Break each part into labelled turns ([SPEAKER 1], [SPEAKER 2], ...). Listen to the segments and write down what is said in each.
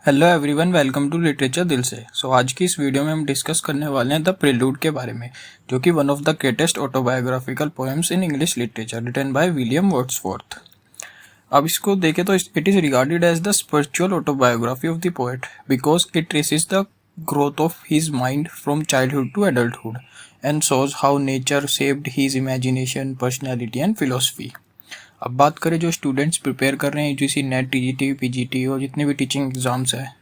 [SPEAKER 1] Hello everyone, welcome to literature दिल से। आज की इस वीडियो में हम डिस्कस करने वाले हैं द प्रिल्यूड के बारे में, जो कि one of the greatest autobiographical poems in English literature written by William Wordsworth. अब इसको देखें तो it is regarded as the spiritual autobiography of the poet because it traces the growth of his mind from childhood to adulthood and shows how nature shaped his imagination, personality and philosophy. अब बात करें जो students prepare कर रहे हैं UGC net, TGT, PGT और जितने भी टीचिंग एग्जाम्स हैं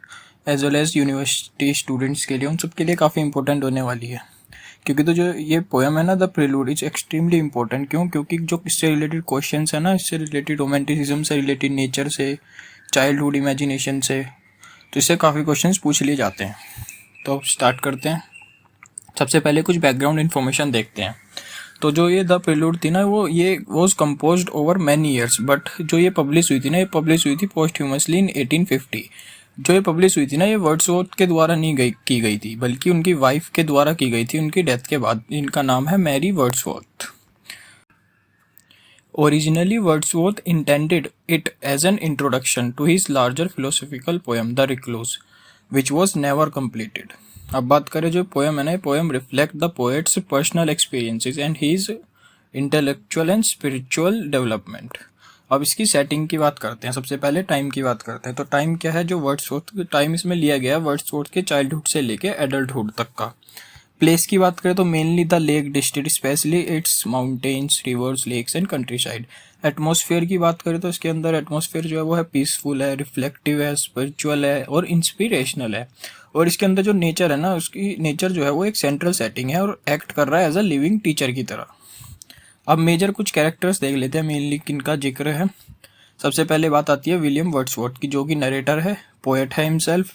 [SPEAKER 1] as well as university students के लिए, उन सब के लिए काफ़ी इंपॉर्टेंट होने वाली है। क्योंकि तो जो ये पोएम है ना, the prelude, is extremely important. क्यों? क्योंकि जो इससे रिलेटेड क्वेश्चंस है ना, इससे रिलेटेड रोमांटिसिज्म से रिलेटेड, नेचर से, चाइल्डहुड इमेजिनेशन से, तो इससे काफ़ी क्वेश्चंस पूछ लिए जाते हैं। तो अब स्टार्ट करते हैं। सबसे पहले कुछ बैकग्राउंड इन्फॉर्मेशन देखते हैं। तो जो ये द प्रिल्यूड थी ना, ये was composed over many years, but जो ये पब्लिश हुई थी ना, ये पब्लिश हुई थी पोस्टह्यूमसली इन 1850। जो ये पब्लिश हुई थी ना, ये वर्ड्सवर्थ के द्वारा नहीं की गई थी, बल्कि उनकी वाइफ के द्वारा की गई थी उनकी डेथ के बाद। इनका नाम है Mary Wordsworth. Originally Wordsworth intended it as an introduction to his larger philosophical poem the Recluse, which was never completed। अब बात करें जो पोएम है ना, poem reflect the poet's personal experiences and his intellectual and spiritual development. अब इसकी setting की बात करते हैं। सबसे पहले टाइम की बात करते हैं। तो टाइम क्या है, जो वर्ड्सवर्थ टाइम इसमें लिया गया है वर्ड्सवर्थ के चाइल्डहुड से लेके एडल्टहुड तक का। प्लेस की बात करें तो mainly the Lake District, specially its mountains, rivers, lakes and countryside. Atmosphere की बात करें तो इसके अंदर एटमोसफियर जो है वो है पीसफुल है, रिफ्लेक्टिव है, स्पिरिचुअल है और इंस्पिरेशनल है। और इसके अंदर जो नेचर है ना, उसकी नेचर जो है वो एक सेंट्रल सेटिंग है और एक्ट कर रहा है एज अ लिविंग टीचर की तरह। अब मेजर कुछ कैरेक्टर्स देख लेते हैं मेनली किनका जिक्र है। सबसे पहले बात आती है विलियम वर्ड्सवर्थ की, जो कि नरेटर है, पोएट है हिमसेल्फ,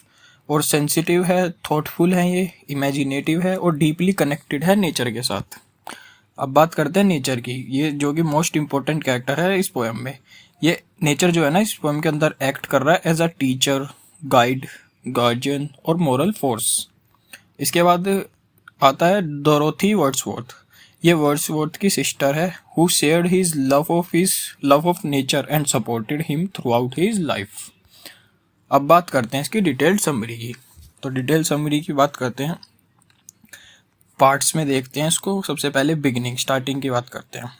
[SPEAKER 1] और सेंसिटिव है, थॉटफुल है, ये इमेजिनेटिव है और डीपली कनेक्टेड है नेचर के साथ। अब बात करते हैं नेचर की, ये जो कि मोस्ट इम्पोर्टेंट कैरेक्टर है इस पोएम में। ये नेचर जो है ना, इस पोएम के अंदर एक्ट कर रहा है as a teacher, guide, guardian और मोरल फोर्स। इसके बाद आता है डोरोथी वर्ड्सवर्थ। ये वर्ड्सवर्थ की सिस्टर है, who shared his love of nature and supported him throughout his life. अब बात करते हैं इसकी डिटेल्ड समरी की। तो डिटेल समरी की बात करते हैं, पार्ट्स में देखते हैं इसको। सबसे पहले बिगिनिंग, स्टार्टिंग की बात करते हैं।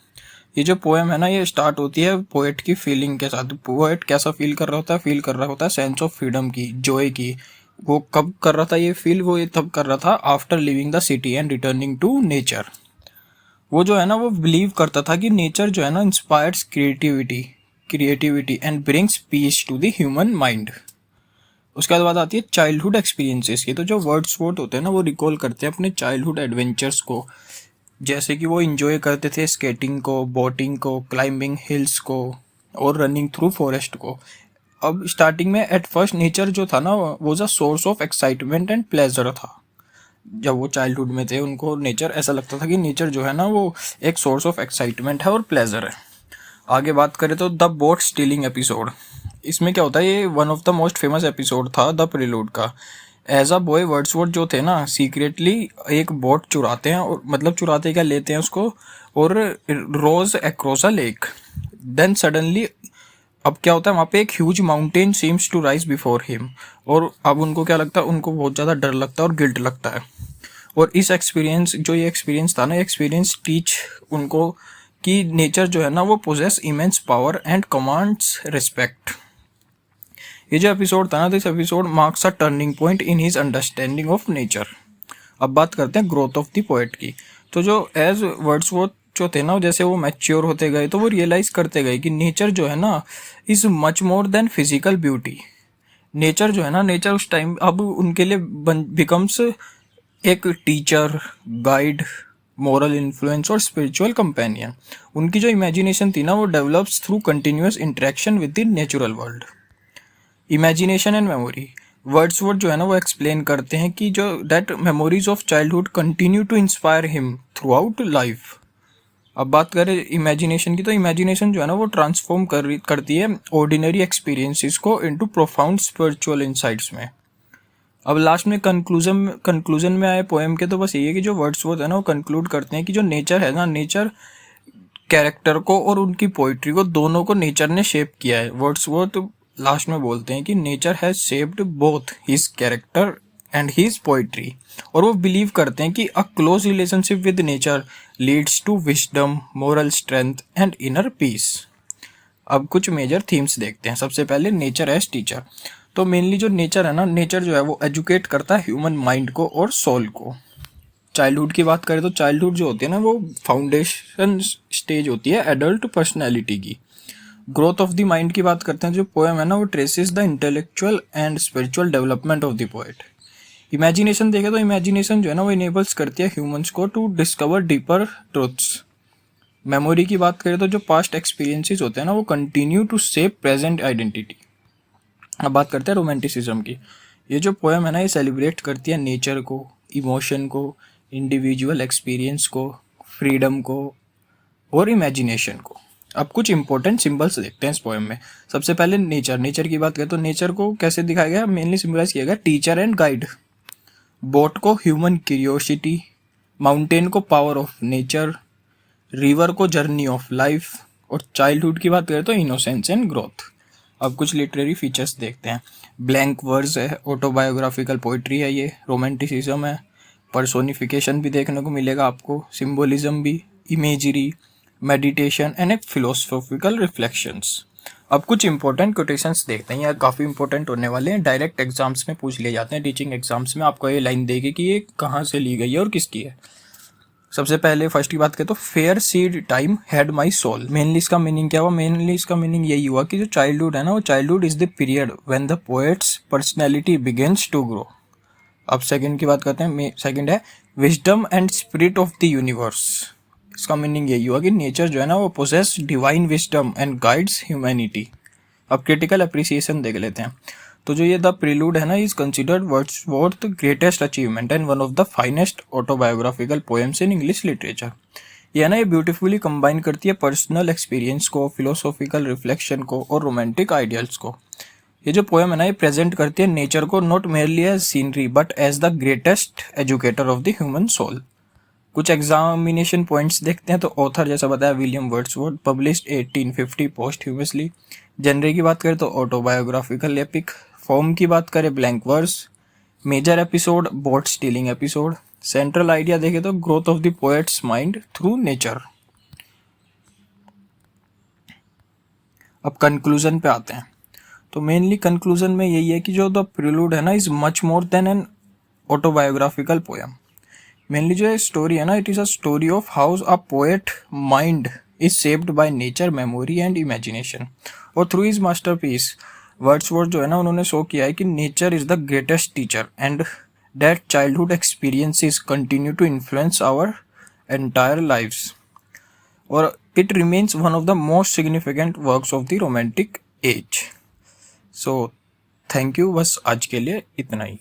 [SPEAKER 1] ये जो पोएम है ना, ये स्टार्ट होती है पोएट की फीलिंग के साथ। पोएट कैसा फील कर रहा होता है? फील कर रहा होता है सेंस ऑफ फ्रीडम की, जॉय की। वो कब कर रहा था ये फील? वो ये तब कर रहा था after living the city and returning to nature. वो जो है ना, वो बिलीव करता था कि नेचर जो है ना inspires creativity and brings peace to the human mind. उसके बाद आती है चाइल्डहुड एक्सपीरियंसेस की। तो जो वर्ड्सवर्थ होते हैं ना, वो रिकॉल करते हैं अपने चाइल्डहुड एडवेंचर्स को, जैसे कि वो इंजॉय करते थे स्केटिंग को, बोटिंग को, क्लाइंबिंग हिल्स को और रनिंग थ्रू फॉरेस्ट को। अब स्टार्टिंग में एट फर्स्ट नेचर जो था ना, वो a source of excitement and pleasure था। जब वो चाइल्डहुड में थे, उनको नेचर ऐसा लगता था कि नेचर जो है ना, वो एक सोर्स ऑफ एक्साइटमेंट है और प्लेजर है। आगे बात करें तो द बोट स्टीलिंग एपिसोड, इसमें क्या होता है, ये one of the most famous episode था द प्रिल्यूड का। एज अ बॉय वर्ड्सवर्थ जो थे ना, सीक्रेटली एक बोट चुराते हैं, और मतलब चुराते क्या, लेते हैं उसको और rows across a lake. Then suddenly अब क्या होता है, वहाँ पे एक huge mountain seems to rise before him. और अब उनको क्या लगता है, उनको बहुत ज़्यादा डर लगता है और गिल्ट लगता है। और इस एक्सपीरियंस, जो ये एक्सपीरियंस था ना, एक्सपीरियंस टीच उनको कि नेचर जो है ना, वो possesses immense power and commands respect. ये जो एपिसोड था ना, this episode marks a turning point in his understanding of nature. अब बात करते हैं ग्रोथ ऑफ द पोएट की। तो जो एज वर्ड्सवर्थ जो थे ना, जैसे वो मैच्योर होते गए, तो वो रियलाइज करते गए कि नेचर जो है ना is much more then physical beauty. Nature जो है ना, नेचर उस टाइम अब उनके लिए बिकम्स एक टीचर, गाइड, मोरल इन्फ्लुएंस और स्पिरिचुअल कंपेनियन। उनकी जो इमेजिनेशन थी ना, वो develops through continuous interaction with the natural world. Imagination and memory, Wordsworth जो है ना, वो एक्सप्लेन करते हैं कि जो that memories of childhood continue to inspire him throughout life. अब बात करें इमेजिनेशन की, तो इमेजिनेशन जो है ना, वो ट्रांसफॉर्म करती है ऑर्डिनरी एक्सपीरियंसेस को इनटू प्रोफाउंड स्पिरिचुअल इनसाइट्स में। अब लास्ट में कंक्लूजन में आए पोएम के, तो बस यही है कि जो वर्ड्सवर्थ है ना, वो कंक्लूड करते हैं कि जो नेचर है ना, नेचर कैरेक्टर को और उनकी पोइट्री को, दोनों को नेचर ने शेप किया है। वर्ड्सवर्थ लास्ट में बोलते हैं कि nature has shaped both his character and his poetry, और वो बिलीव करते हैं कि a close relationship with nature leads to wisdom, moral strength and inner peace. अब कुछ मेजर थीम्स देखते हैं। सबसे पहले नेचर एज टीचर। तो मेनली जो नेचर है ना, नेचर जो है वो एजुकेट करता है ह्यूमन माइंड को और सोल को। चाइल्डहुड की बात करें तो चाइल्डहुड जो होती है ना, वो फाउंडेशन स्टेज होती है एडल्ट पर्सनैलिटी की। ग्रोथ ऑफ द माइंड की बात करते हैं, जो पोएम है ना वो traces the intellectual and spiritual development of the poet. Imagination देखें तो इमेजिनेशन जो है ना वो इनेबल्स करती है ह्यूमंस को to discover deeper truths. Memory की बात करें तो जो पास्ट एक्सपीरियंसेस होते हैं ना वो continue to shape present identity. अब बात करते हैं रोमांटिसिज्म की। ये जो पोएम है ना ये सेलिब्रेट करती है नेचर को, इमोशन को, इंडिविजुअल एक्सपीरियंस को, फ्रीडम को और इमेजिनेशन को। अब कुछ इंपॉर्टेंट सिंबल्स देखते हैं इस पोएम में। सबसे पहले नेचर की बात करें तो नेचर को कैसे दिखाया गया, मेनली सिंबलाइज किया गया टीचर एंड गाइड। बोट को ह्यूमन क्यूरियोसिटी, माउंटेन को पावर ऑफ नेचर, रिवर को जर्नी ऑफ लाइफ, और चाइल्डहुड की बात करें तो इनोसेंस एंड ग्रोथ। अब कुछ लिटरेरी फीचर्स देखते हैं। ब्लैंक वर्स है, ऑटोबायोग्राफिकल पोइट्री है, ये रोमांटिसिज्म है, पर्सोनिफिकेशन भी देखने को मिलेगा आपको, सिंबोलिज्म भी, इमेजरी, मेडिटेशन एंड एक फिलोसॉफिकल रिफ्लेक्शंस। अब कुछ इंपॉर्टेंट कोटेशंस देखते हैं, ये काफ़ी इंपॉर्टेंट होने वाले हैं, डायरेक्ट एग्जाम्स में पूछ लिए जाते हैं। टीचिंग एग्जाम्स में आपको ये लाइन देगी कि ये कहाँ से ली गई है और किसकी है। सबसे पहले फर्स्ट की बात करें तो fair seed time had my soul. Mainly इसका मीनिंग क्या हुआ, मेनली इसका मीनिंग यही हुआ कि जो चाइल्डहुड है ना, वो childhood is the period when the poet's personality begins to grow. अब सेकंड की बात करते हैं, सेकंड है wisdom and spirit of the universe. इसका मीनिंग यही हुआ कि नेचर जो है ना वो possesses divine wisdom and guides humanity. अब क्रिटिकल अप्रिसिएशन देख लेते हैं। तो जो ये द प्रीलूड है ना, is considered Wordsworth greatest achievement and one of the finest autobiographical poems in English literature. ये ना ये ब्यूटीफुली कंबाइन करती है पर्सनल एक्सपीरियंस को, फिलोसॉफिकल रिफ्लेक्शन को और रोमांटिक आइडियल्स को। ये जो पोएम है ना ये प्रेजेंट करती है नेचर को not merely as scenery but as the greatest educator of the human soul. कुछ एग्जामिनेशन पॉइंट्स देखते हैं। तो ऑथर जैसा बताया William Wordsworth, published 1850 posthumously. Genre की बात करें तो ऑटोबायोग्राफिकल एपिक। फॉर्म की बात करें blank verse. Major episode boat stealing episode. Central idea देखें तो growth of the poet's mind through nature. अब कंक्लूजन पे आते हैं। तो मेनली कंक्लूजन में यही है कि जो द प्रीलूड है ना is much more than an autobiographical poem. Mainly जो स्टोरी है ना, it is a story of how a poet mind is shaped by nature, memory and imagination. और थ्रू हिज मास्टरपीस वर्ड्सवर्थ जो है ना उन्होंने शो किया है कि nature is the greatest teacher and that childhood experiences continue to influence our entire lives, और it remains one of the most significant works of the romantic as. So thank you, बस आज के लिए इतना ही।